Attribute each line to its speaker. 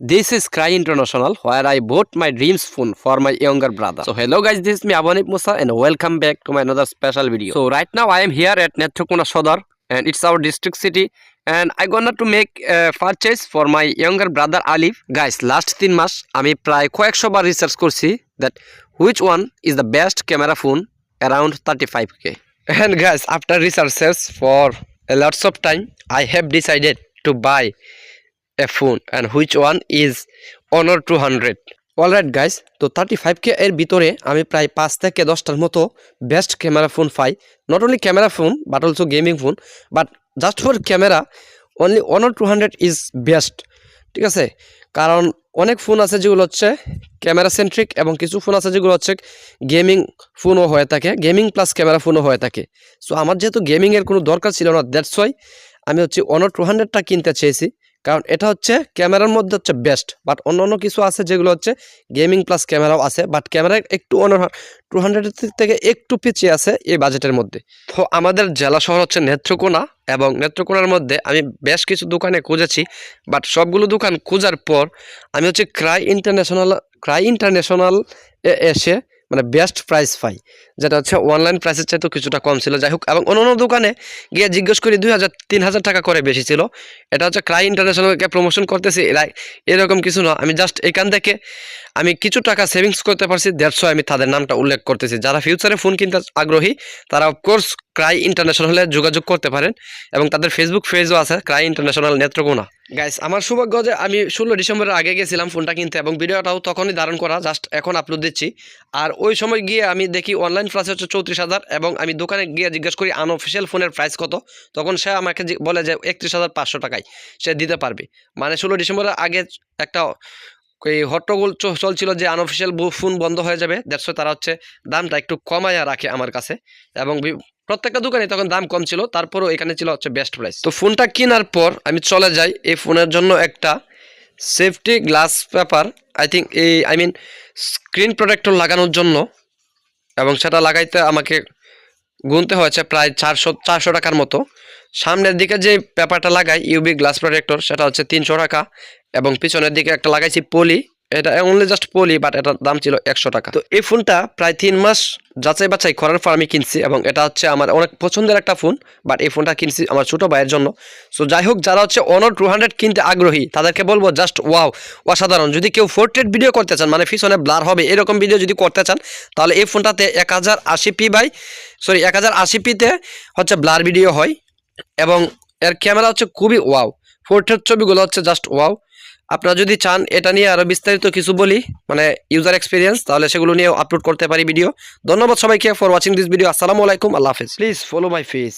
Speaker 1: This is Cry International, where I bought my dreams phone for my younger brother. So hello guys, this is me Abanip Musa and welcome back to my another special video. So right now I am here at Netrakona Sodar and it's our district city and I gonna to make a purchase for my younger brother Alif. Guys, last 3 মাস আমি প্রায় কয়েকশো বার research করছি that which one is the best camera phone around 35k. And guys, after researches for a lots of time, I have decided to buy a phone and which one is Honor 200. Alright guys, তো 35k এর ভিতরে আমি প্রায় 5 থেকে 10টার মতো best camera phone pi. Not only camera phone but also gaming phone, but just for camera only Honor 200 is best. ঠিক আছে, কারণ অনেক ফোন আছে যেগুলো হচ্ছে ক্যামেরা সেন্ট্রিক এবং কিছু ফোন আছে যেগুলো হচ্ছে গেমিং ফোনও হয়ে থাকে, গেমিং প্লাস ক্যামেরা ফোনও হয়ে থাকে। সো আমার যেহেতু গেমিংয়ের কোনো দরকার ছিল না, দ্যাটস ওয়াই আমি হচ্ছে Honor 200টা কিনতে চেয়েছি, কারণ এটা হচ্ছে ক্যামেরার মধ্যে হচ্ছে বেস্ট। বাট অন্য কিছু আছে যেগুলো হচ্ছে গেমিং প্লাস ক্যামেরাও আছে, বাট ক্যামেরা একটু Honor 200 থেকে একটু পিছিয়ে আছে এই বাজেটের মধ্যে। তো আমাদের জেলা শহর হচ্ছে নেত্রকোনা এবং নেত্রকোনার মধ্যে আমি বেশ কিছু দোকানে খুঁজেছি, বাট সবগুলো দোকান খোঁজার পর আমি হচ্ছে ক্রাই ইন্টারন্যাশনাল এসে মানে বেস্ট প্রাইস পাই, যেটা হচ্ছে অনলাইন প্রাইসের চাইতেও কিছুটা কম ছিল। যাই হোক, এবং অন্য দোকানে গিয়ে জিজ্ঞেস করি 2000-3000 টাকা করে বেশি ছিল। এটা হচ্ছে ক্রাই ইন্টারন্যাশনালকে প্রমোশন করতেছি এরকম কিছু না, আমি জাস্ট এখান থেকে আমি কিছু টাকা সেভিংস করতে পারছি, দ্যাটস ওয়াই আমি তাদের নামটা উল্লেখ করতেছি। যারা ফিউচারে ফোন কিনতে আগ্রহী তারা অফকোর্স ক্রাই ইন্টারন্যাশনালে যোগাযোগ করতে পারেন এবং তাদের ফেসবুক পেজও আছে ক্রাই ইন্টারন্যাশনাল নেত্রকোনা। গাইস, আমার সৌভাগ্য যে আমি 16 ডিসেম্বরের আগে গেছিলাম ফোনটা কিনতে এবং ভিডিওটাও তখনই ধারণ করা, জাস্ট এখন আপলোড দিচ্ছি। আর ওই সময় গিয়ে আমি দেখি অনলাইন প্রাইস হচ্ছে 34,000 এবং আমি দোকানে গিয়ে জিজ্ঞেস করি আনঅফিসিয়াল ফোনের প্রাইস কত, তখন সে আমাকে বলে যে 31,500 টাকায় সে দিতে পারবে। মানে 16 ডিসেম্বরের আগে একটা এই হট্টগোল চলছিল যে আনঅফিসিয়াল ফোন বন্ধ হয়ে যাবে, দ্যাটস তারা হচ্ছে দামটা একটু কমায়া রাখে আমার কাছে এবং প্রত্যেকটা দোকানে তখন দাম কম ছিল, তারপরও এখানে ছিল হচ্ছে বেস্ট প্রাইস। তো ফোনটা কেনার পর আমি চলে যাই এই ফোনের জন্য একটা safety glass paper I mean screen protector লাগানোর জন্য, এবং সেটা লাগাইতে আমাকে গুনতে হয়েছে প্রায় 400 টাকার মতো। সামনের দিকে যে পেপারটা লাগাই ইউবি গ্লাস প্রোটেক্টর সেটা হচ্ছে 300 টাকা এবং পিছনের দিকে একটা লাগাইছি পলি, এটা অনলি জাস্ট পলি, বাট এটার দাম ছিল 100 টাকা। তো এই ফোনটা প্রায় 3 মাস যাচাই বাছাই করার পর আমি কিনছি এবং এটা হচ্ছে আমার অনেক পছন্দের একটা ফোন, বাট এই ফোনটা কিনছি আমার ছোটো ভাইয়ের জন্য। সো যাই হোক, যারা হচ্ছে Honor 200 কিনতে আগ্রহী তাদেরকে বলবো জাস্ট ওয়াও, অসাধারণ। যদি কেউ পোর্ট্রেট ভিডিও করতে চান, মানে পিছনে ব্লার হবে এরকম ভিডিও যদি করতে চান, তাহলে এই ফোনটাতে 1080pতে হচ্ছে ব্লার ভিডিও হয় এবং এর ক্যামেরা হচ্ছে খুবই ওয়াও, পোর্ট্রেট ছবিগুলো হচ্ছে জাস্ট ওয়াও। আপনারা যদি চান এটা নিয়ে আরও বিস্তারিত কিছু বলি, মানে ইউজার এক্সপিরিয়েন্স, তাহলে সেগুলো নিয়েও আপলোড করতে পারি ভিডিও। ধন্যবাদ সবাইকে ফর ওয়াচিং দিস ভিডিও। আসসালামু আলাইকুম, আল্লাহ হাফেজ। Please follow my page.